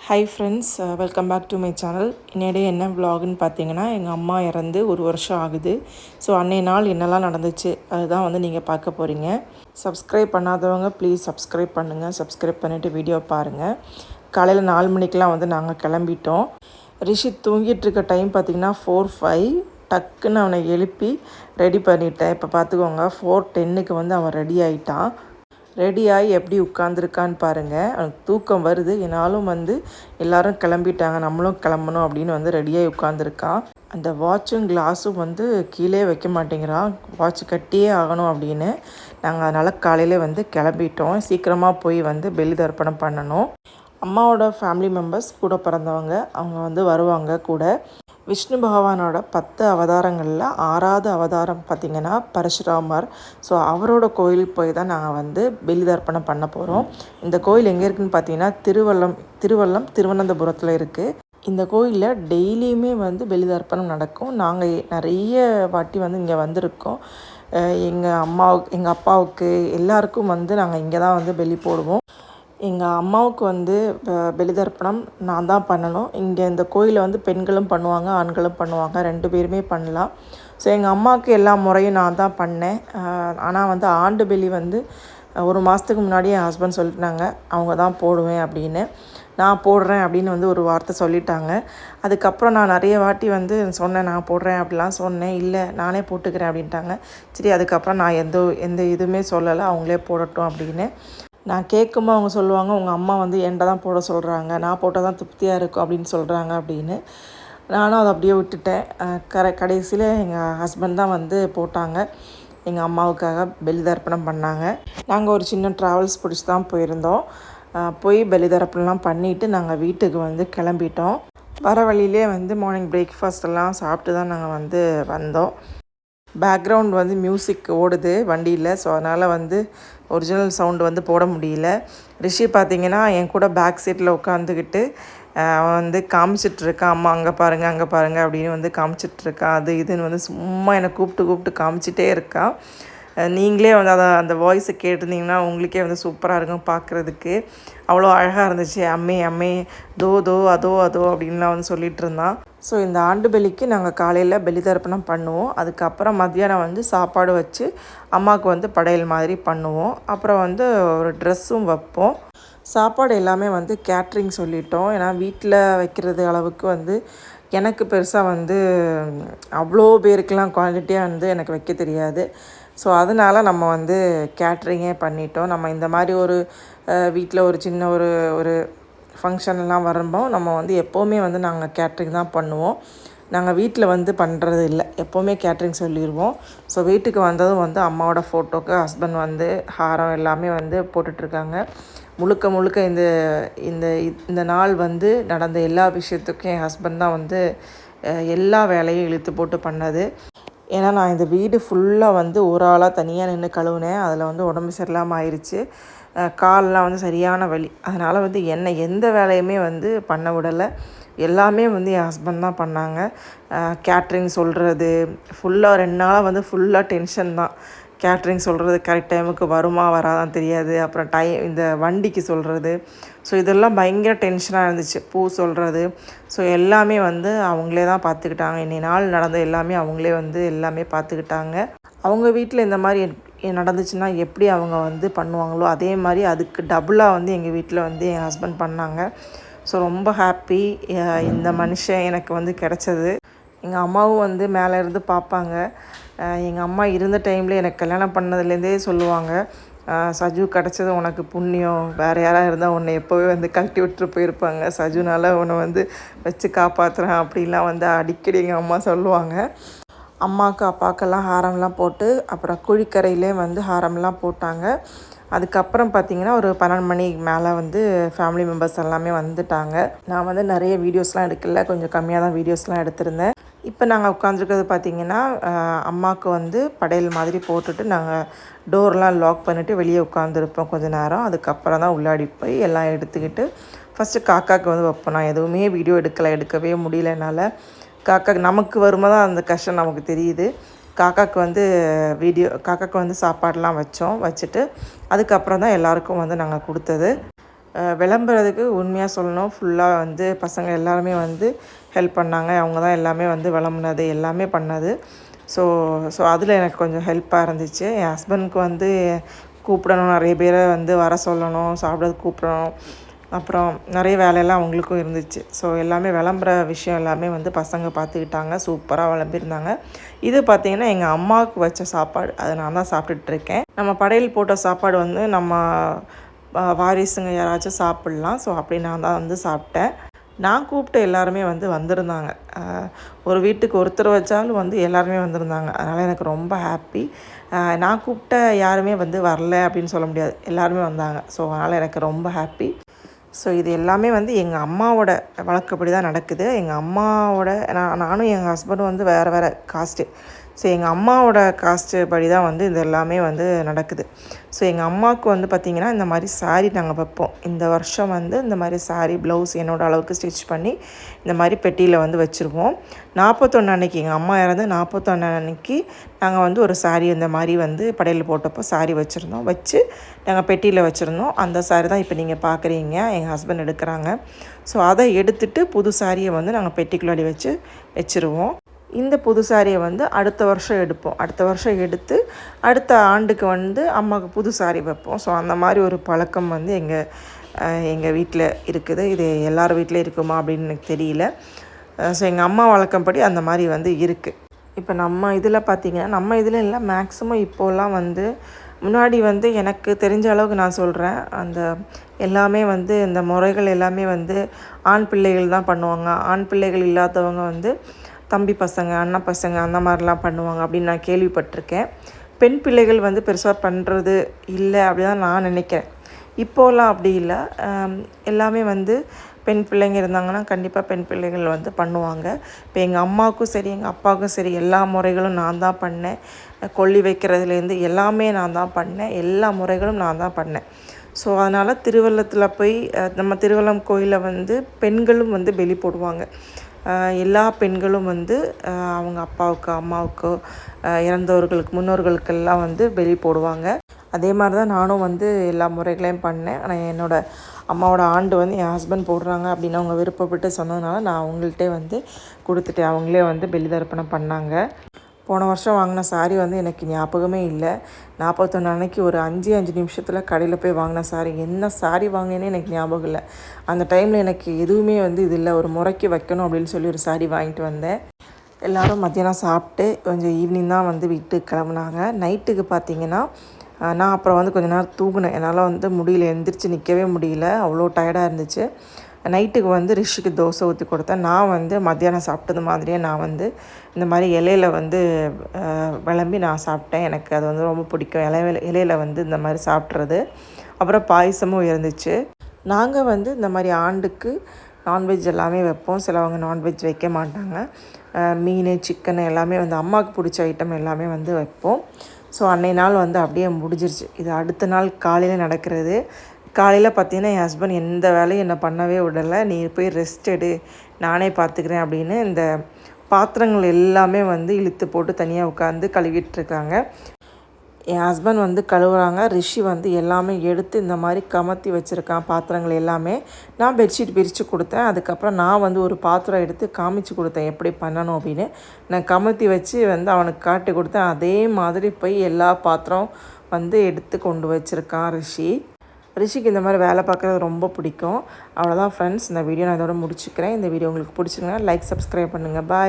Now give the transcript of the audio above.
Hi friends, welcome back to my channel. என்னிடையே என்ன விலாகுன்னு பார்த்தீங்கன்னா, எங்கள் அம்மா இறந்து 1 வருஷம் ஆகுது. ஸோ அன்றைய நாள் என்னெல்லாம் நடந்துச்சு அதுதான் வந்து நீங்கள் பார்க்க போகிறீங்க. சப்ஸ்கிரைப் பண்ணாதவங்க ப்ளீஸ் சப்ஸ்கிரைப் பண்ணுங்கள். சப்ஸ்கிரைப் பண்ணிவிட்டு வீடியோ பாருங்கள். காலையில் 4 மணிக்கெலாம் வந்து நாங்கள் கிளம்பிட்டோம். ரிஷி தூங்கிட்டு இருக்க டைம் பார்த்திங்கன்னா 4:05. டக்குன்னு அவனை எழுப்பி ரெடி பண்ணிட்டேன். இப்போ பார்த்துக்கோங்க, 4:10க்கு வந்து அவன் ரெடி ஆகிட்டான். ரெடியாகி எப்படி உட்காந்துருக்கான்னு பாருங்கள். அவனுக்கு தூக்கம் வருது, என்னாலும் வந்து எல்லோரும் கிளம்பிட்டாங்க, நம்மளும் கிளம்பணும் அப்படின்னு வந்து ரெடியாகி உட்காந்துருக்கான். அந்த வாட்சும் கிளாஸும் வந்து கீழே வைக்க மாட்டேங்கிறான். வாட்ச் கட்டியே ஆகணும் அப்படின்னு. நாங்கள் அதனால் காலையிலே வந்து கிளம்பிட்டோம். சீக்கிரமாக போய் வந்து பலி தர்ப்பணம் பண்ணணும். அம்மாவோட ஃபேமிலி மெம்பர்ஸ் கூட பிறந்தவங்க அவங்க வந்து வருவாங்க கூட. விஷ்ணு பகவானோட 10 அவதாரங்களில் 6வது அவதாரம் பார்த்திங்கன்னா பரசுராமர். ஸோ அவரோட கோயிலுக்கு போய் தான் நாங்கள் வந்து பலி தர்ப்பணம் பண்ண போகிறோம். இந்த கோயில் எங்கே இருக்குதுன்னு பார்த்தீங்கன்னா திருவனந்தபுரத்தில் இருக்குது. இந்த கோயிலில் டெய்லியுமே வந்து பலி தர்ப்பணம் நடக்கும். நாங்கள் நிறைய வாட்டி வந்து இங்கே வந்திருக்கோம். எங்கள் அப்பாவுக்கு எல்லாருக்கும் வந்து நாங்கள் இங்கே தான் வந்து பலி போடுவோம். எங்கள் அம்மாவுக்கு வந்து பலி தர்ப்பணம் நான் தான் பண்ணணும். இங்கே இந்த கோயிலில் வந்து பெண்களும் பண்ணுவாங்க, ஆண்களும் பண்ணுவாங்க, 2 பேருமே பண்ணலாம். ஸோ எங்கள் அம்மாவுக்கு எல்லா முறையும் நான் தான் பண்ணேன். ஆனால் வந்து ஆண்டு பலி வந்து 1 மாதத்துக்கு முன்னாடி என் ஹஸ்பண்ட் சொல்லிட்டாங்க, அவங்க தான் போடுவேன் அப்படின்னு. நான் போடுறேன் அப்படின்னு வந்து ஒரு வார்த்தை சொல்லிட்டாங்க. அதுக்கப்புறம் நான் நிறைய வாட்டி வந்து சொன்னேன், நான் போடுறேன் அப்படிலாம் சொன்னேன். இல்லை நானே போட்டுக்கிறேன் அப்படின்ட்டாங்க. சரி, அதுக்கப்புறம் நான் எந்த இதுவுமே சொல்லலை, அவங்களே போடட்டும் அப்படின்னு. நான் கேட்கும்போது அவங்க சொல்லுவாங்க, உங்கள் அம்மா வந்து என்கிட்ட தான் போட சொல்கிறாங்க, நான் போட்டால் தான் திருப்தியாக இருக்கும் அப்படின்னு சொல்கிறாங்க அப்படின்னு. நானும் அதை அப்படியே விட்டுட்டேன். கடைசியில் எங்கள் ஹஸ்பண்ட் தான் வந்து போட்டாங்க. எங்கள் அம்மாவுக்காக பலி தர்ப்பணம் பண்ணாங்க. நாங்கள் ஒரு சின்ன ட்ராவல்ஸ் பிடிச்சி தான் போயிருந்தோம். போய் பலி தர்ப்பணம்லாம் பண்ணிவிட்டு நாங்கள் வீட்டுக்கு வந்து கிளம்பிட்டோம். வர வழியிலே வந்து மார்னிங் பிரேக்ஃபாஸ்ட் எல்லாம் சாப்பிட்டு தான் நாங்கள் வந்து வந்தோம். பேக்ரவுண்ட் வந்து மியூசிக் ஓடுது வண்டியில். ஸோ அதனால் வந்து ஒரிஜினல் சவுண்டு வந்து போட முடியல. ரிஷி பார்த்திங்கன்னா என் கூட பேக் சீட்டில் உட்காந்துக்கிட்டு அவன் வந்து காமிச்சிட்ருக்கான், அம்மா அங்கே பாருங்கள் அப்படின்னு வந்து காமிச்சிட்ருக்கான். அது இதுன்னு வந்து சும்மா என்னை கூப்பிட்டு காமிச்சிட்டே இருக்கான். நீங்களே வந்து அந்த வாய்ஸை கேட்டிருந்தீங்கன்னா உங்களுக்கே வந்து சூப்பராக இருக்கும் பார்க்குறதுக்கு. அவ்வளோ அழகாக இருந்துச்சு. அம்மே தோ அதோ அப்படின்லாம் வந்து சொல்லிகிட்டு இருந்தான். ஸோ இந்த ஆண்டு பலிக்கு நாங்கள் காலையில் பலி தர்ப்பணம் பண்ணுவோம். அதுக்கப்புறம் மத்தியானம் வந்து சாப்பாடு வச்சு அம்மாவுக்கு வந்து படையல் மாதிரி பண்ணுவோம். அப்புறம் வந்து ஒரு ட்ரெஸ்ஸும் வைப்போம். சாப்பாடு எல்லாமே வந்து கேட்ரிங் சொல்லிட்டோம். ஏன்னா வீட்டில் வைக்கிறது அளவுக்கு வந்து எனக்கு பெருசாக வந்து அவ்வளோ பேருக்கெலாம் குவான்டிட்டியாக வந்து எனக்கு வைக்க தெரியாது. ஸோ அதனால் நம்ம வந்து கேட்ரிங்கே பண்ணிட்டோம். நம்ம இந்த மாதிரி ஒரு வீட்டில் ஒரு சின்ன ஒரு ஃபங்க்ஷன்லாம் வரும்போது நம்ம வந்து எப்போவுமே வந்து நாங்கள் கேட்ரிங் தான் பண்ணுவோம். நாங்கள் வீட்டில் வந்து பண்ணுறது இல்லை, எப்போவுமே கேட்ரிங் சொல்லிடுவோம். ஸோ வீட்டுக்கு வந்ததும் வந்து அம்மாவோட ஃபோட்டோக்கு ஹஸ்பண்ட் வந்து ஹாரம் எல்லாமே வந்து போட்டுட்ருக்காங்க. முழுக்க இந்த நாள் வந்து நடந்த எல்லா விஷயத்துக்கும் என் ஹஸ்பண்ட் தான் வந்து எல்லா வேலையும் இழுத்து போட்டு பண்ணது. ஏன்னா நான் இந்த வீடு ஃபுல்லாக வந்து ஒரு ஆளாக தனியாக நின்று கழுவுனேன். அதில் வந்து உடம்பு சரியில்லாமல் ஆயிடுச்சு. கால்லாம் வந்து சரியான வலி. அதனால் வந்து என்னை எந்த வேலையுமே வந்து பண்ண விடலை. எல்லாமே வந்து என் ஹஸ்பண்ட் தான் பண்ணாங்க. கேட்ரிங் சொல்கிறது ஃபுல்லாக 2 நாளாக வந்து ஃபுல்லாக டென்ஷன் தான். கேட்ரிங் சொல்கிறது கரெக்ட் டைமுக்கு வருமா வராதான் தெரியாது. அப்புறம் இந்த வண்டிக்கு சொல்கிறது. ஸோ இதெல்லாம் பயங்கர டென்ஷனாக இருந்துச்சு. பூ சொல்கிறது. ஸோ எல்லாமே வந்து அவங்களே தான் பார்த்துக்கிட்டாங்க. இன்னைக்கு நாள் நடந்த எல்லாமே அவங்களே வந்து எல்லாமே பார்த்துக்கிட்டாங்க. அவங்க வீட்டில் இந்த மாதிரி நடந்துச்சுன்னா எப்படி அவங்க வந்து பண்ணுவாங்களோ அதே மாதிரி அதுக்கு டபுளாக வந்து எங்கள் வீட்டில் வந்து என் ஹஸ்பண்ட் பண்ணாங்க. ஸோ ரொம்ப ஹாப்பி. இந்த மனுஷன் எனக்கு வந்து கிடச்சது. எங்கள் அம்மாவும் வந்து மேலே இருந்து பார்ப்பாங்க. எங்கள் அம்மா இருந்த டைமில் எனக்கு கல்யாணம் பண்ணதுலேருந்தே சொல்லுவாங்க, சஜு கிடச்சது உனக்கு புண்ணியம், வேறு யாராக இருந்தால் உன்னை எப்போவே வந்து கழட்டி விட்டுட்டு போயிருப்பாங்க, சஜுனால் உன்னை வந்து வச்சு காப்பாற்றுறேன் அப்படின்லாம் வந்து அடிக்கடி எங்கள் அம்மா சொல்லுவாங்க. அம்மாவுக்கு அப்பாவுக்கெல்லாம் ஹாரம்லாம் போட்டு அப்புறம் குழிக்கரையிலே வந்து ஹாரம்லாம் போட்டாங்க. அதுக்கப்புறம் பார்த்திங்கன்னா ஒரு 12 மணி மேலே வந்து ஃபேமிலி மெம்பர்ஸ் எல்லாமே வந்துட்டாங்க. நான் வந்து நிறைய வீடியோஸ்லாம் எடுக்கல, கொஞ்சம் கம்மியாக தான் வீடியோஸ்லாம் எடுத்திருந்தேன். இப்போ நாங்கள் உட்காந்துருக்கிறது பார்த்திங்கன்னா அம்மாவுக்கு வந்து படையல் மாதிரி போட்டுட்டு நாங்கள் டோர்லாம் லாக் பண்ணிவிட்டு வெளியே உட்காந்துருப்போம் கொஞ்சம் நேரம். அதுக்கப்புறம் தான் உள்ளாடி போய் எல்லாம் எடுத்துக்கிட்டு ஃபஸ்ட்டு காக்காவுக்கு வந்து வைப்போம். நான் எதுவுமே வீடியோ எடுக்கவே முடியல என்னால். காக்காக்கு நமக்கு வரும்போது தான் அந்த கஷ்டம் நமக்கு தெரியுது. காக்காவுக்கு வந்து சாப்பாடெலாம் வச்சுட்டு அதுக்கப்புறம் தான் எல்லாருக்கும் வந்து நாங்கள் கொடுத்தது. விளம்புறதுக்கு உண்மையாக சொல்லணும் ஃபுல்லாக வந்து பசங்க எல்லாருமே வந்து ஹெல்ப் பண்ணாங்க. அவங்க தான் எல்லாமே வந்து விளம்புனது எல்லாமே பண்ணது. ஸோ ஸோ அதில் எனக்கு கொஞ்சம் ஹெல்ப்பாக இருந்துச்சு. என் ஹஸ்பண்டுக்கு வந்து கூப்பிடணும், நிறைய பேரை வந்து வர சொல்லணும், சாப்பிட்றதுக்கு கூப்பிடணும், அப்புறம் நிறைய வேலையெல்லாம் அவங்களுக்கும் இருந்துச்சு. ஸோ எல்லாமே விளம்புற விஷயம் எல்லாமே வந்து பசங்க பார்த்துக்கிட்டாங்க, சூப்பராக விளம்பியிருந்தாங்க. இது பார்த்திங்கன்னா எங்கள் அம்மாவுக்கு வச்ச சாப்பாடு, அதை நான் தான் சாப்பிட்டுட்ருக்கேன். நம்ம படையல் போட்ட சாப்பாடு வந்து நம்ம வாரிசுங்க யாராச்சும் சாப்பிட்லாம். ஸோ அப்படி நான் தான் வந்து சாப்பிட்டேன். நான் கூப்பிட்ட எல்லாருமே வந்து வந்திருந்தாங்க. ஒரு வீட்டுக்கு ஒருத்தர் வச்சாலும் வந்து எல்லாருமே வந்திருந்தாங்க. அதனால் எனக்கு ரொம்ப ஹாப்பி. நான் கூப்பிட்ட யாருமே வந்து வரல அப்படின்னு சொல்ல முடியாது, எல்லாருமே வந்தாங்க. ஸோ அதனால் எனக்கு ரொம்ப ஹாப்பி. ஸோ இது எல்லாமே வந்து எங்கள் அம்மாவோட வழக்கப்படி தான் நடக்குது. எங்கள் அம்மாவோட நானும் எங்கள் ஹஸ்பண்டும் வந்து வேறு காஸ்ட்டு. ஸோ எங்கள் அம்மாவோட காஸ்ட்டு படி தான் வந்து இது எல்லாமே வந்து நடக்குது. ஸோ எங்கள் அம்மாவுக்கு வந்து பார்த்திங்கன்னா இந்த மாதிரி சாரீ நாங்கள் வைப்போம். இந்த வருஷம் வந்து இந்த மாதிரி சாரீ ப்ளவுஸ் என்னோடய அளவுக்கு ஸ்டிச் பண்ணி இந்த மாதிரி பெட்டியில் வந்து வச்சுருவோம். 41 அன்னைக்கு எங்கள் அம்மா இறந்து 41 அன்னைக்கு நாங்கள் வந்து ஒரு சாரீ இந்த மாதிரி வந்து படையல் போட்டப்போ சாரீ வச்சுருந்தோம். வச்சு நாங்கள் பெட்டியில் வச்சுருந்தோம். அந்த சாரீ தான் இப்போ நீங்கள் பார்க்குறீங்க, எங்கள் ஹஸ்பண்ட் எடுக்கிறாங்க. ஸோ அதை எடுத்துகிட்டு புது சாரியை வந்து நாங்கள் பெட்டிக்குள்ளாடி வச்சுருவோம். இந்த புது சாரியை வந்து அடுத்த வருஷம் எடுப்போம். அடுத்த வருஷம் எடுத்து அடுத்த ஆண்டுக்கு வந்து அம்மாவுக்கு புது சாரி வைப்போம். ஸோ அந்த மாதிரி ஒரு பழக்கம் வந்து எங்கள் வீட்டில் இருக்குது. இது எல்லார் வீட்டிலையும் இருக்குமா அப்படின்னு எனக்கு தெரியல. ஸோ எங்கள் அம்மா வழக்கப்படி அந்த மாதிரி வந்து இருக்குது. இப்போ நம்ம இதில் பார்த்திங்கன்னா, நம்ம இதில் இல்லை, மேக்ஸிமம் இப்போலாம் வந்து முன்னாடி வந்து எனக்கு தெரிஞ்ச அளவுக்கு நான் சொல்கிறேன், அந்த எல்லாமே வந்து இந்த முறைகள் எல்லாமே வந்து ஆண் பிள்ளைகள் தான் பண்ணுவாங்க. ஆண் பிள்ளைகள் இல்லாதவங்க வந்து தம்பி பசங்க, அண்ணன் பசங்க அந்த மாதிரிலாம் பண்ணுவாங்க அப்படின்னு நான் கேள்விப்பட்டிருக்கேன். பெண் பிள்ளைகள் வந்து பெருசாக பண்ணுறது இல்லை அப்படி தான் நான் நினைக்கிறேன். இப்போலாம் அப்படி இல்லை. எல்லாமே வந்து பெண் பிள்ளைங்க இருந்தாங்கன்னா கண்டிப்பாக பெண் பிள்ளைகள் வந்து பண்ணுவாங்க. இப்போ எங்கள் அம்மாவுக்கும் சரி எங்கள் அப்பாவுக்கும் சரி எல்லா முறைகளும் நான் தான் பண்ணேன். கொல்லி வைக்கிறதுலேருந்து எல்லாமே நான் தான் பண்ணேன். எல்லா முறைகளும் நான் தான் பண்ணேன். ஸோ அதனால் திருவள்ளத்தில் போய் நம்ம திருவள்ளம் கோயிலில் வந்து பெண்களும் வந்து பலி போடுவாங்க. எல்லா பெண்களும் வந்து அவங்க அப்பாவுக்கு அம்மாவுக்கு இறந்தவர்களுக்கு முன்னோர்களுக்கெல்லாம் வந்து பலி போடுவாங்க. அதே மாதிரி தான் நானும் வந்து எல்லா முறைகளையும் பண்ணேன். ஆனால் என்னோடய அம்மாவோட ஆண்டு வந்து என் ஹஸ்பண்ட் போடுறாங்க அப்படின்னு அவங்க விருப்பப்பட்டு சொன்னதுனால நான் அவங்கள்ட்டே வந்து கொடுத்துட்டேன். அவங்களே வந்து பலி தர்ப்பணம் பண்ணாங்க. போன வருஷம் வாங்கின சாரீ வந்து எனக்கு ஞாபகமே இல்லை. 41 அன்னைக்கு ஒரு 5 நிமிஷத்தில் கடையில் போய் வாங்கின சாரீ, என்ன சாரீ வாங்கினேன்னு எனக்கு ஞாபகம் இல்லை. அந்த டைமில் எனக்கு எதுவுமே வந்து இது இல்லை, ஒரு முறைக்கு வைக்கணும் அப்படின்னு சொல்லி ஒரு சாரீ வாங்கிட்டு வந்தேன். எல்லோரும் மத்தியானம் சாப்பிட்டு கொஞ்சம் ஈவினிங் தான் வந்து வீட்டுக்கு கிளம்புனாங்க. நைட்டுக்கு பார்த்திங்கன்னா நான் அப்புறம் வந்து கொஞ்ச நேரம் தூங்கினேன். என்னால் வந்து முடியல, எந்திரிச்சு நிற்கவே முடியல, அவ்வளோ டயர்டாக இருந்துச்சு. நைட்டுக்கு வந்து ரிஷிக்கு தோசை ஊற்றி கொடுத்தேன். நான் வந்து மத்தியானம் சாப்பிட்டது மாதிரியே நான் வந்து இந்த மாதிரி இலையில வந்து விளம்பி நான் சாப்பிட்டேன். எனக்கு அது வந்து ரொம்ப பிடிக்கும், இலையில வந்து இந்த மாதிரி சாப்பிட்றது. அப்புறம் பாயசமும் இருந்துச்சு. நாங்கள் வந்து இந்த மாதிரி ஆண்டுக்கு நான்வெஜ் எல்லாமே வைப்போம். சிலவங்க நான்வெஜ் வைக்க மாட்டாங்க. மீன், சிக்கன் எல்லாமே வந்து அம்மாவுக்கு பிடிச்ச ஐட்டம் எல்லாமே வந்து வைப்போம். ஸோ அன்றைய நாள் வந்து அப்படியே முடிஞ்சிருச்சு. இது அடுத்த நாள் காலையில் நடக்கிறது. காலையில் பார்த்தீங்கன்னா என் ஹஸ்பண்ட் எந்த வேலையும் என்னை பண்ணவே விடலை. நீ போய் ரெஸ்ட் எடு, நானே பார்த்துக்கிறேன் அப்படின்னு இந்த பாத்திரங்கள் எல்லாமே வந்து இழுத்து போட்டு தனியாக உட்காந்து கழுவிட்டுருக்காங்க. என் ஹஸ்பண்ட் வந்து கழுவுறாங்க. ரிஷி வந்து எல்லாமே எடுத்து இந்த மாதிரி கமத்தி வச்சுருக்கான் பாத்திரங்கள் எல்லாமே. நான் பெட்ஷீட் பிரித்து கொடுத்தேன். அதுக்கப்புறம் நான் வந்து ஒரு பாத்திரம் எடுத்து காமிச்சு கொடுத்தேன் எப்படி பண்ணணும் அப்படின்னு. நான் கமத்தி வச்சு வந்து அவனுக்கு காட்டி கொடுத்தேன். அதே மாதிரி போய் எல்லா பாத்திரம் வந்து எடுத்து கொண்டு வச்சுருக்கான் ரிஷிக்கு இந்த மாதிரி வேலை பார்க்குறது ரொம்ப பிடிக்கும். அவ்வளோதான் ஃப்ரெண்ட்ஸ், இந்த வீடியோ நான் இதோட முடிச்சுக்கிறேன். இந்த வீடியோ உங்களுக்கு பிடிச்சிருந்தா லைக், சப்ஸ்கிரைப் பண்ணுங்கள். பாய்.